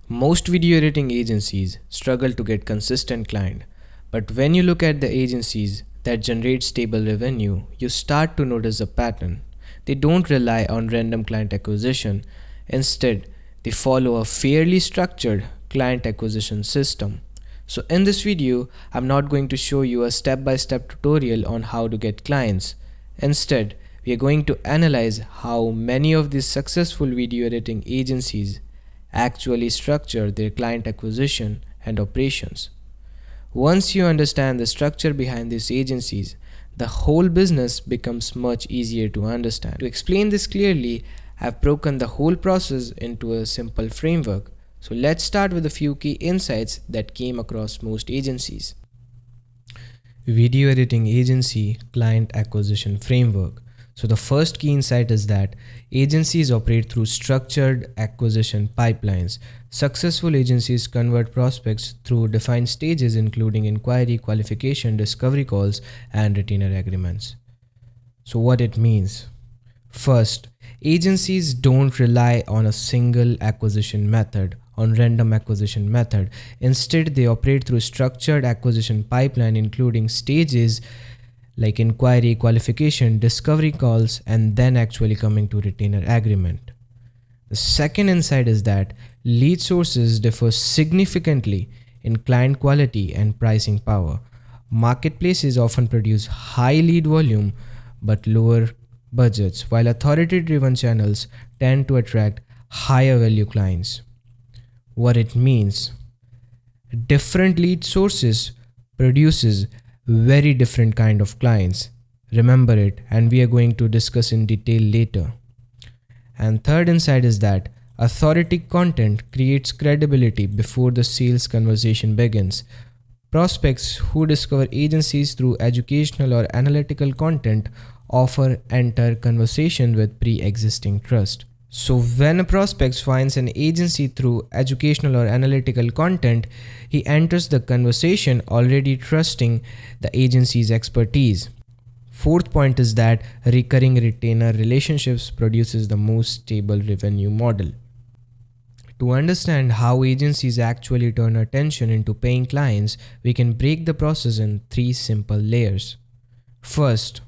Most video editing agencies struggle to get consistent client, but when you look at the agencies that generate stable revenue, you start to notice a pattern. They don't rely on random client acquisition. Instead, they follow a fairly structured client acquisition system. So in this video, I'm not going to show you a step-by-step tutorial on how to get clients. Instead, we are going to analyze how many of these successful video editing agencies actually structure their client acquisition and operations. Once you understand the structure behind these agencies, the whole business becomes much easier to understand. To explain this clearly, I've broken the whole process into a simple framework. So let's start with a few key insights that came across most agencies. Video editing agency client acquisition framework. So the first key insight is that agencies operate through structured acquisition pipelines. Successful agencies convert prospects through defined stages including inquiry, qualification, discovery calls, and retainer agreements. So what it means? First, agencies don't rely on a single acquisition method, on random acquisition method. Instead, they operate through structured acquisition pipeline including stages like inquiry, qualification, discovery calls, and then actually coming to retainer agreement. The second insight is that lead sources differ significantly in client quality and pricing power. Marketplaces often produce high lead volume but lower budgets, while authority-driven channels tend to attract higher value clients. What it means? Different lead sources produces very different kind of clients. Remember it, and we are going to discuss in detail later. And third insight is that authority content creates credibility before the sales conversation begins. Prospects who discover agencies through educational or analytical content often enter conversation with pre-existing trust. So when a prospect finds an agency through educational or analytical content, he enters the conversation already trusting the agency's expertise. Fourth point is that recurring retainer relationships produces the most stable revenue model. To understand how agencies actually turn attention into paying clients, we can break the process in three simple layers. First,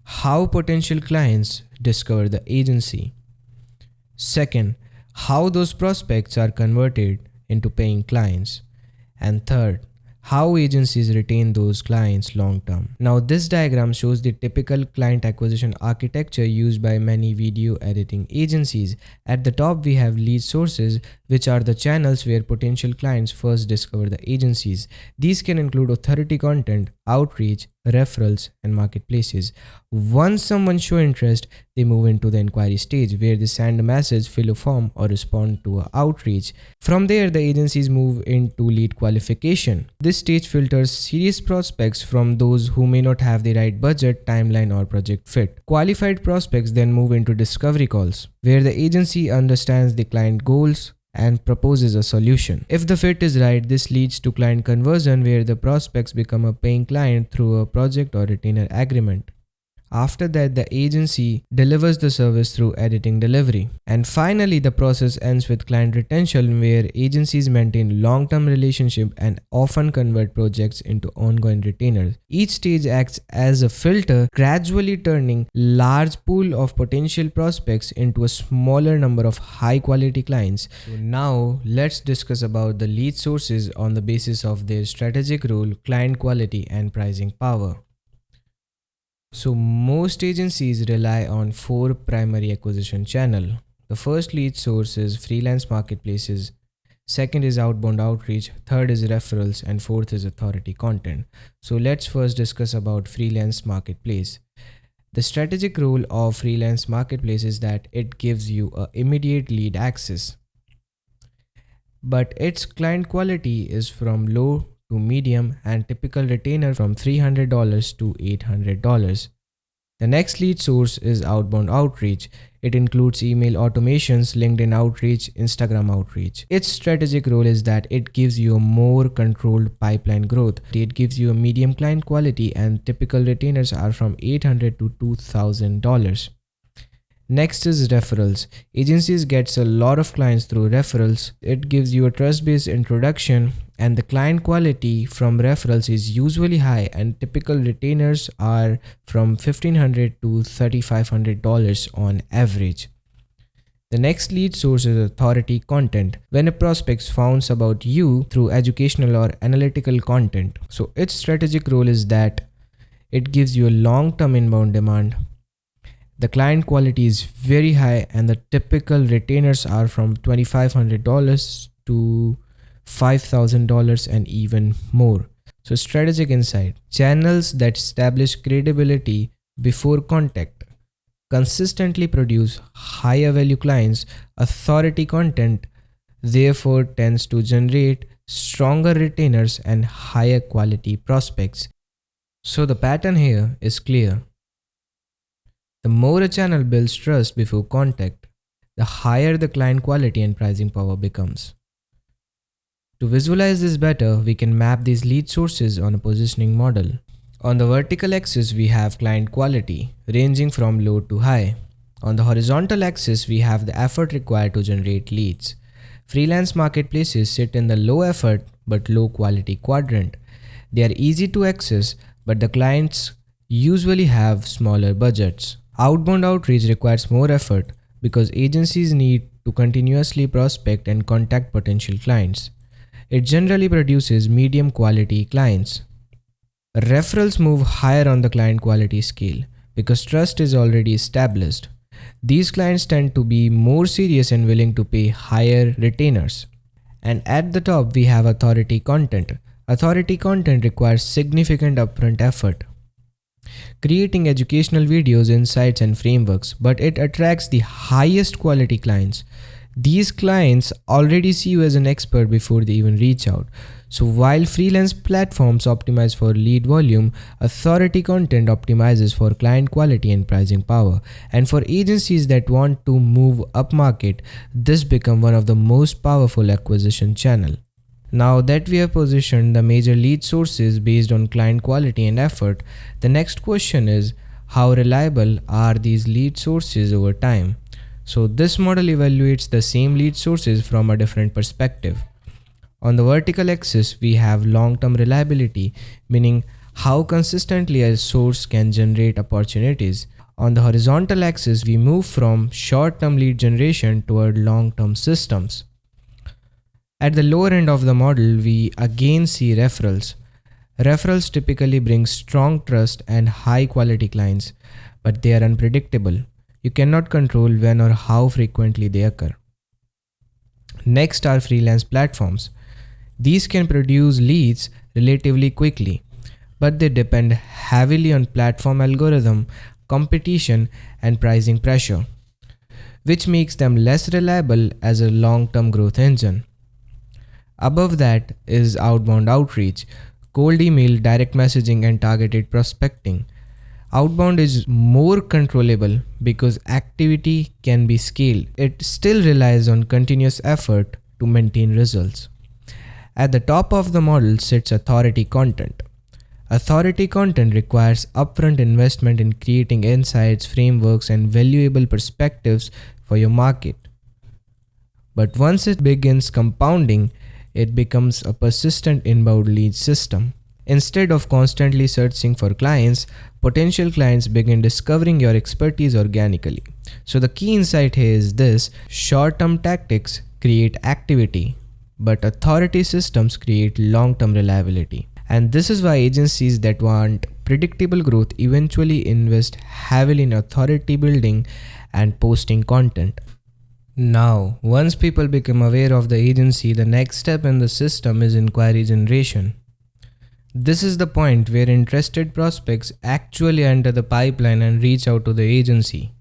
how potential clients discover the agency. Second, how those prospects are converted into paying clients. And third, how agencies retain those clients long term. Now this diagram shows the typical client acquisition architecture used by many video editing agencies. At the top we have lead sources, which are the channels where potential clients first discover the agencies. These can include authority content, outreach, referrals, and marketplaces. Once someone shows interest, they move into the inquiry stage where they send a message, fill a form, or respond to an outreach. From there, the agencies move into lead qualification. This stage filters serious prospects from those who may not have the right budget, timeline, or project fit. Qualified prospects then move into discovery calls, where the agency understands the client goals and proposes a solution. If the fit is right, this leads to client conversion where the prospects become a paying client through a project or retainer agreement. After that, the agency delivers the service through editing delivery. And finally, the process ends with client retention where agencies maintain long-term relationship and often convert projects into ongoing retainers. Each stage acts as a filter, gradually turning large pool of potential prospects into a smaller number of high-quality clients. So now, let's discuss about the lead sources on the basis of their strategic role, client quality, and pricing power. So most agencies rely on four primary acquisition channels. The first lead source is freelance marketplaces, second is outbound outreach, third is referrals, and fourth is authority content. So let's first discuss about freelance marketplace. The strategic role of freelance marketplace is that it gives you an immediate lead access, but its client quality is from low to medium and typical retainer from $300 to $800. The next lead source is outbound outreach. It includes email automations, LinkedIn outreach, Instagram outreach. Its strategic role is that it gives you a more controlled pipeline growth. It gives you a medium client quality and typical retainers are from $800 to $2,000. Next is referrals. Agencies gets a lot of clients through referrals. It gives you a trust-based introduction, and the client quality from referrals is usually high, and typical retainers are from $1,500 to $3,500 on average. The next lead source is authority content. When a prospect finds about you through educational or analytical content, so its strategic role is that it gives you a long-term inbound demand. The client quality is very high, and the typical retainers are from $2,500 to $5,000 and even more. So, strategic insight: channels that establish credibility before contact consistently produce higher value clients. Authority content therefore tends to generate stronger retainers and higher quality prospects. So, the pattern here is clear. The more a channel builds trust before contact, the higher the client quality and pricing power becomes. To visualize this better, we can map these lead sources on a positioning model. On the vertical axis, we have client quality, ranging from low to high. On the horizontal axis, we have the effort required to generate leads. Freelance marketplaces sit in the low effort but low quality quadrant. They are easy to access, but the clients usually have smaller budgets. Outbound outreach requires more effort because agencies need to continuously prospect and contact potential clients. It generally produces medium quality clients. Referrals move higher on the client quality scale because trust is already established. These clients tend to be more serious and willing to pay higher retainers. And at the top, we have authority content. Authority content requires significant upfront effort, creating educational videos, insights, and frameworks, but it attracts the highest quality clients. These clients already see you as an expert before they even reach out. So while freelance platforms optimize for lead volume, authority content optimizes for client quality and pricing power. And for agencies that want to move upmarket, this becomes one of the most powerful acquisition channel. Now that we have positioned the major lead sources based on client quality and effort, the next question is, how reliable are these lead sources over time? So this model evaluates the same lead sources from a different perspective. On the vertical axis, we have long-term reliability, meaning how consistently a source can generate opportunities. On the horizontal axis, we move from short-term lead generation toward long-term systems. At the lower end of the model, we again see referrals. Referrals typically bring strong trust and high quality clients, but they are unpredictable. You cannot control when or how frequently they occur. Next are freelance platforms. These can produce leads relatively quickly, but they depend heavily on platform algorithm, competition, and pricing pressure, which makes them less reliable as a long-term growth engine. Above that is outbound outreach, cold email, direct messaging, and targeted prospecting. Outbound is more controllable because activity can be scaled. It still relies on continuous effort to maintain results. At the top of the model sits authority content. Authority content requires upfront investment in creating insights, frameworks, and valuable perspectives for your market. But once it begins compounding, it becomes a persistent inbound lead system. Instead of constantly searching for clients, potential clients begin discovering your expertise organically. So the key insight here is this: short-term tactics create activity, but authority systems create long-term reliability. And this is why agencies that want predictable growth eventually invest heavily in authority building and posting content. Now, once people become aware of the agency, the next step in the system is inquiry generation. This is the point where interested prospects actually enter the pipeline and reach out to the agency.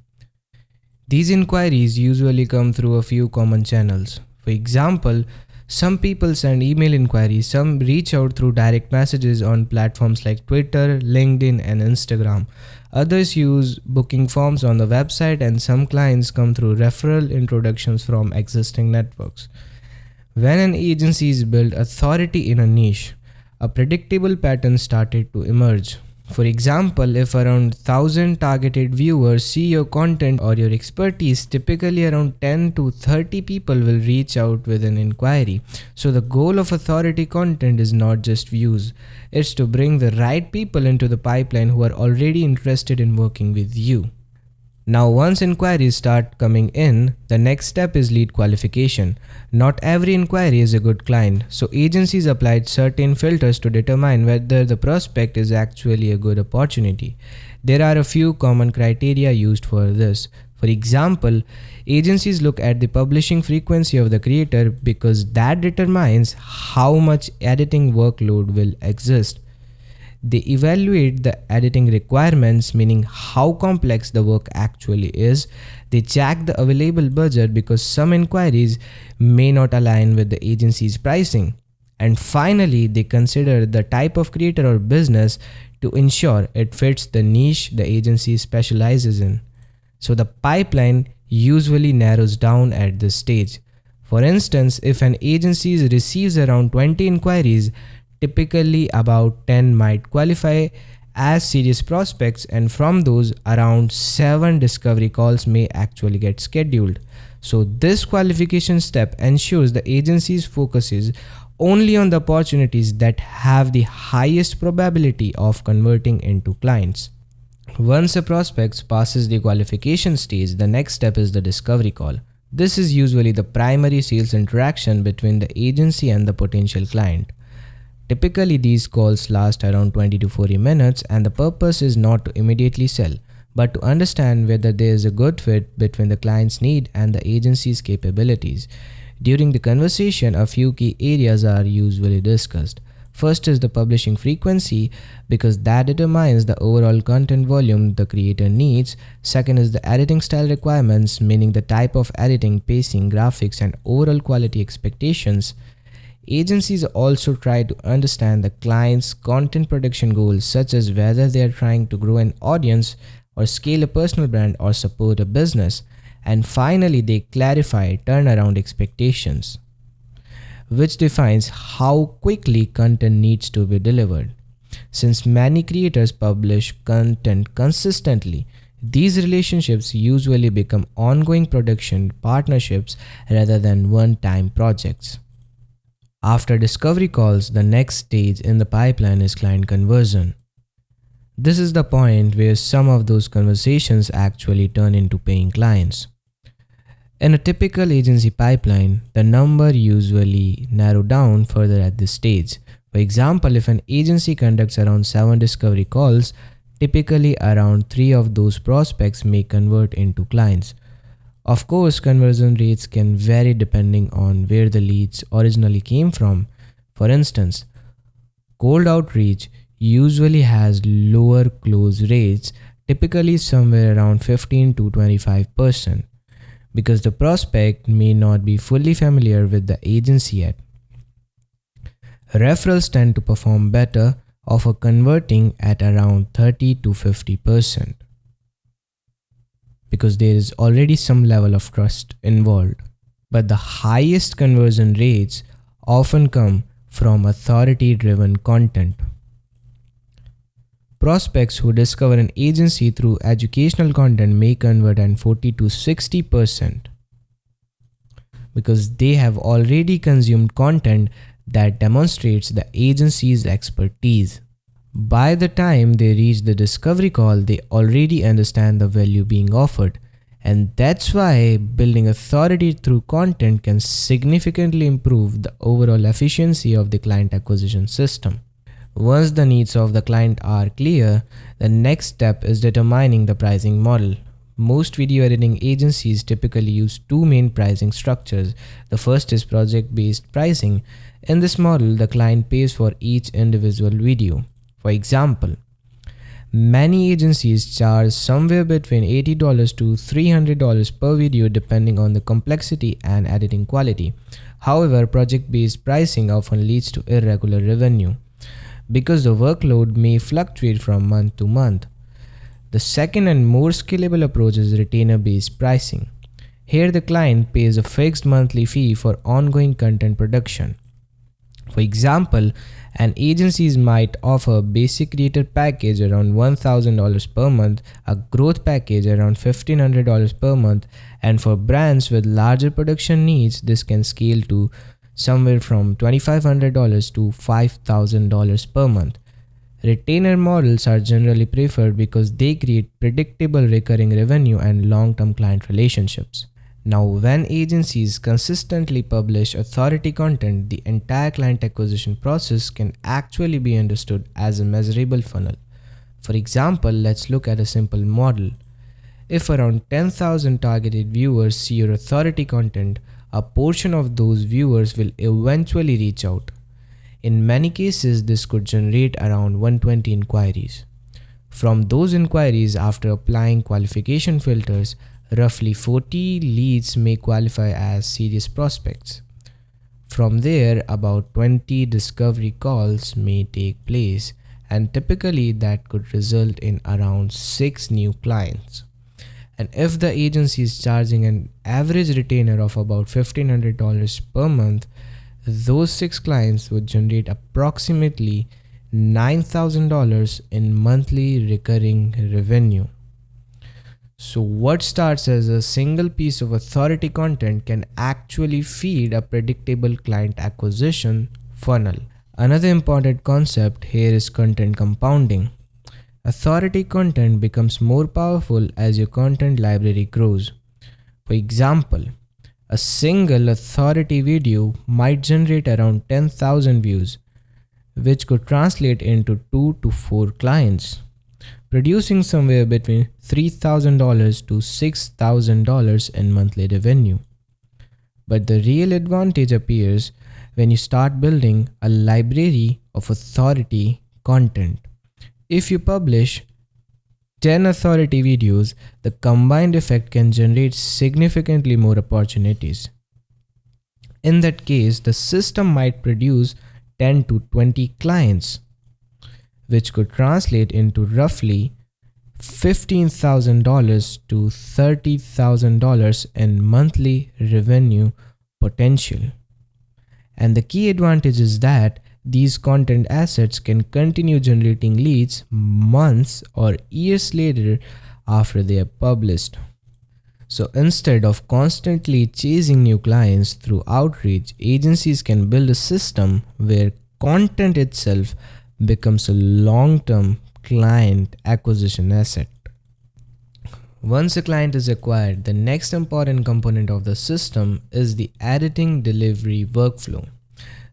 These inquiries usually come through a few common channels. For example, some people send email inquiries, some reach out through direct messages on platforms like Twitter, LinkedIn, and Instagram. Others use booking forms on the website, and some clients come through referral introductions from existing networks. When an agency built authority in a niche, a predictable pattern started to emerge. For example, if around 1000 targeted viewers see your content or your expertise, typically around 10 to 30 people will reach out with an inquiry. So the goal of authority content is not just views, it's to bring the right people into the pipeline who are already interested in working with you. Now, once inquiries start coming in, the next step is lead qualification. Not every inquiry is a good client, so agencies applied certain filters to determine whether the prospect is actually a good opportunity. There are a few common criteria used for this. For example, agencies look at the publishing frequency of the creator because that determines how much editing workload will exist. They evaluate the editing requirements, meaning how complex the work actually is. They check the available budget because some inquiries may not align with the agency's pricing. And finally, they consider the type of creator or business to ensure it fits the niche the agency specializes in. So the pipeline usually narrows down at this stage. For instance, if an agency receives around 20 inquiries, typically about 10 might qualify as serious prospects, and from those, around 7 discovery calls may actually get scheduled. So this qualification step ensures the agency's focuses only on the opportunities that have the highest probability of converting into clients. Once a prospect passes the qualification stage, the next step is the discovery call. This is usually the primary sales interaction between the agency and the potential client. Typically, these calls last around 20 to 40 minutes, and the purpose is not to immediately sell, but to understand whether there is a good fit between the client's need and the agency's capabilities. During the conversation, a few key areas are usually discussed. First is the publishing frequency, because that determines the overall content volume the creator needs. Second is the editing style requirements, meaning the type of editing, pacing, graphics, and overall quality expectations. Agencies also try to understand the client's content production goals, such as whether they are trying to grow an audience or scale a personal brand or support a business. And finally, they clarify turnaround expectations, which defines how quickly content needs to be delivered. Since many creators publish content consistently, these relationships usually become ongoing production partnerships rather than one-time projects. After discovery calls, the next stage in the pipeline is client conversion. This is the point where some of those conversations actually turn into paying clients. In a typical agency pipeline, the number usually narrow down further at this stage. For example, if an agency conducts around 7 discovery calls, typically around 3 of those prospects may convert into clients. Of course, conversion rates can vary depending on where the leads originally came from. For instance, cold outreach usually has lower close rates, typically somewhere around 15 to 25%, because the prospect may not be fully familiar with the agency yet. Referrals tend to perform better, often converting at around 30 to 50%. Because there is already some level of trust involved. But the highest conversion rates often come from authority-driven content. Prospects who discover an agency through educational content may convert at 40 to 60% because they have already consumed content that demonstrates the agency's expertise. By the time they reach the discovery call, they already understand the value being offered, and that's why building authority through content can significantly improve the overall efficiency of the client acquisition system. Once the needs of the client are clear, the next step is determining the pricing model. Most video editing agencies typically use 2 main pricing structures. The first is project-based pricing. In this model, the client pays for each individual video. For example, many agencies charge somewhere between $80 to $300 per video depending on the complexity and editing quality. However, project-based pricing often leads to irregular revenue because the workload may fluctuate from month to month. The second and more scalable approach is retainer-based pricing. Here, the client pays a fixed monthly fee for ongoing content production. For example, And agencies might offer a basic creator package around $1,000 per month, a growth package around $1,500 per month, and for brands with larger production needs, this can scale to somewhere from $2,500 to $5,000 per month. Retainer models are generally preferred because they create predictable recurring revenue and long-term client relationships. Now, when agencies consistently publish authority content, the entire client acquisition process can actually be understood as a measurable funnel. For example, let's look at a simple model. If around 10,000 targeted viewers see your authority content, a portion of those viewers will eventually reach out. In many cases, this could generate around 120 inquiries. From those inquiries, after applying qualification filters, roughly 40 leads may qualify as serious prospects. From there, about 20 discovery calls may take place, and typically that could result in around 6 new clients. And if the agency is charging an average retainer of about $1,500 per month, those 6 clients would generate approximately $9,000 in monthly recurring revenue. So what starts as a single piece of authority content can actually feed a predictable client acquisition funnel. Another important concept here is content compounding. Authority content becomes more powerful as your content library grows. For example, a single authority video might generate around 10,000 views, which could translate into 2 to 4 clients, producing somewhere between $3,000 to $6,000 in monthly revenue. But the real advantage appears when you start building a library of authority content. If you publish 10 authority videos, the combined effect can generate significantly more opportunities. In that case, the system might produce 10 to 20 clients, which could translate into roughly $15,000 to $30,000 in monthly revenue potential. And the key advantage is that these content assets can continue generating leads months or years later after they are published. So instead of constantly chasing new clients through outreach, agencies can build a system where content itself becomes a long-term client acquisition asset. Once a client is acquired, the next important component of the system is the editing delivery workflow.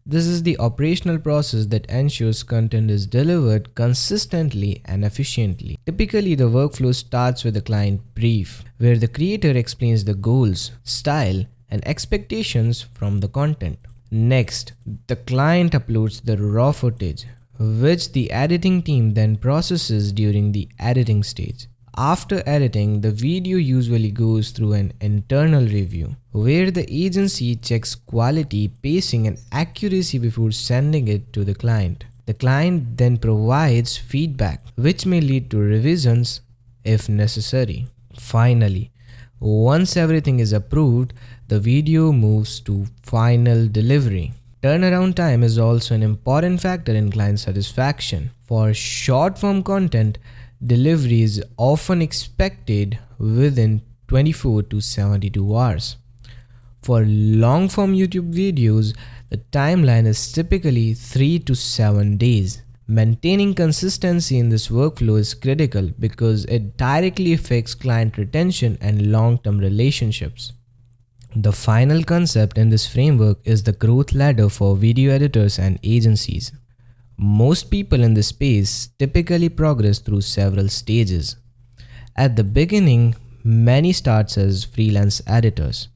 This is the operational process that ensures content is delivered consistently and efficiently. Typically, the workflow starts with a client brief, where the creator explains the goals, style, and expectations from the content. Next, the client uploads the raw footage, which the editing team then processes during the editing stage. After editing, the video usually goes through an internal review, where the agency checks quality, pacing, and accuracy before sending it to the client. The client then provides feedback, which may lead to revisions if necessary. Finally, once everything is approved, the video moves to final delivery. Turnaround time is also an important factor in client satisfaction. For short-form content, delivery is often expected within 24 to 72 hours. For long-form YouTube videos, the timeline is typically 3 to 7 days. Maintaining consistency in this workflow is critical because it directly affects client retention and long-term relationships. The final concept in this framework is the growth ladder for video editors and agencies. Most people in this space typically progress through several stages. At the beginning, many start as freelance editors,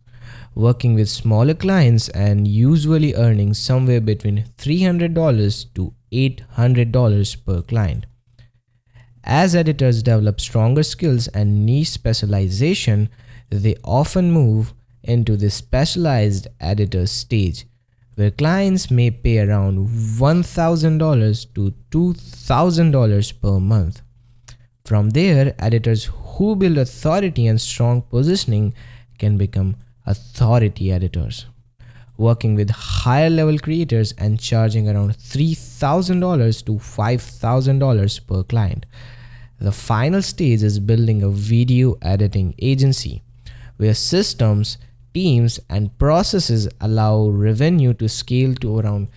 working with smaller clients and usually earning somewhere between $300 to $800 per client. As editors develop stronger skills and niche specialization, they often move into the specialized editor stage, where clients may pay around $1,000 to $2,000 per month. From there, editors who build authority and strong positioning can become authority editors. working with higher level creators and charging around $3,000 to $5,000 per client. The final stage is building a video editing agency, where systems, teams, and processes allow revenue to scale to around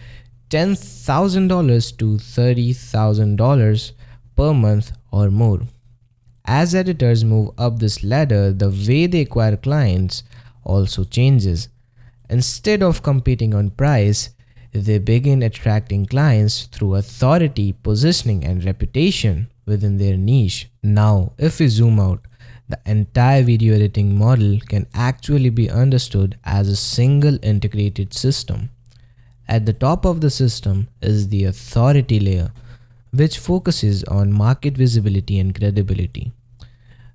$10,000 to $30,000 per month or more. As editors move up this ladder, the way they acquire clients also changes. Instead of competing on price, they begin attracting clients through authority, positioning, and reputation within their niche. Now, if we zoom out, the entire video editing model can actually be understood as a single integrated system. At the top of the system is the authority layer, which focuses on market visibility and credibility.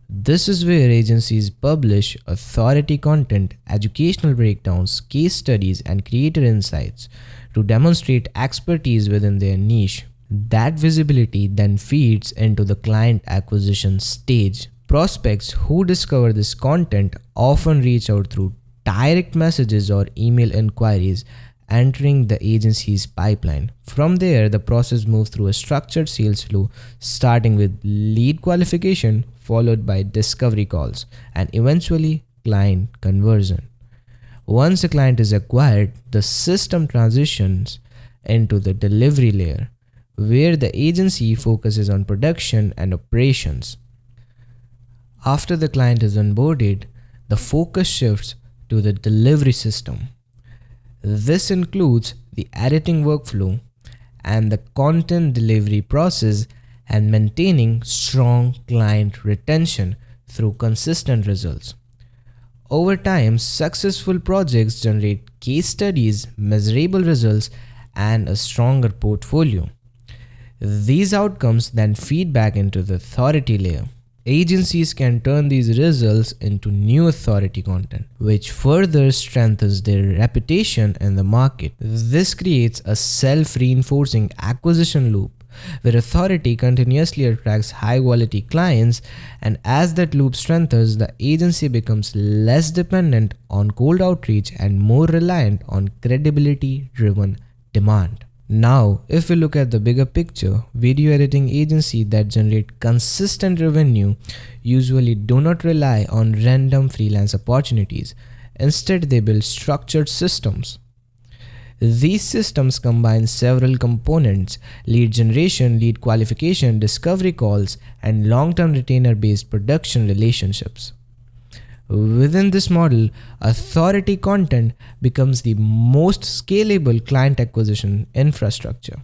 This is where agencies publish authority content, educational breakdowns, case studies, and creator insights to demonstrate expertise within their niche. That visibility then feeds into the client acquisition stage. Prospects who discover this content often reach out through direct messages or email inquiries, entering the agency's pipeline. From there, the process moves through a structured sales flow, starting with lead qualification, followed by discovery calls, and eventually client conversion. Once a client is acquired, the system transitions into the delivery layer, where the agency focuses on production and operations. After the client is onboarded, the focus shifts to the delivery system. This includes the editing workflow and the content delivery process and maintaining strong client retention through consistent results. Over time, successful projects generate case studies, measurable results, and a stronger portfolio. These outcomes then feed back into the authority layer. Agencies can turn these results into new authority content, which further strengthens their reputation in the market. This creates a self-reinforcing acquisition loop where authority continuously attracts high-quality clients, and as that loop strengthens, the agency becomes less dependent on cold outreach and more reliant on credibility-driven demand. Now, if we look at the bigger picture, video editing agencies that generate consistent revenue usually do not rely on random freelance opportunities. Instead, they build structured systems. These systems combine several components: lead generation, lead qualification, discovery calls, and long-term retainer-based production relationships. Within this model, authority content becomes the most scalable client acquisition infrastructure,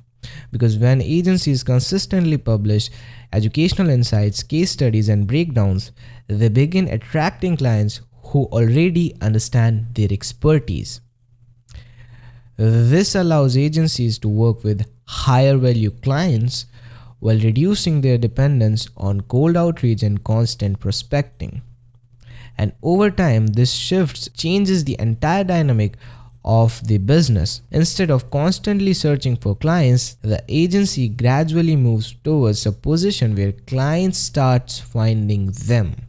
because when agencies consistently publish educational insights, case studies, and breakdowns, they begin attracting clients who already understand their expertise. This allows agencies to work with higher value clients while reducing their dependence on cold outreach and constant prospecting. And over time, this shifts changes the entire dynamic of the business. Instead of constantly searching for clients, the agency gradually moves towards a position where clients start finding them.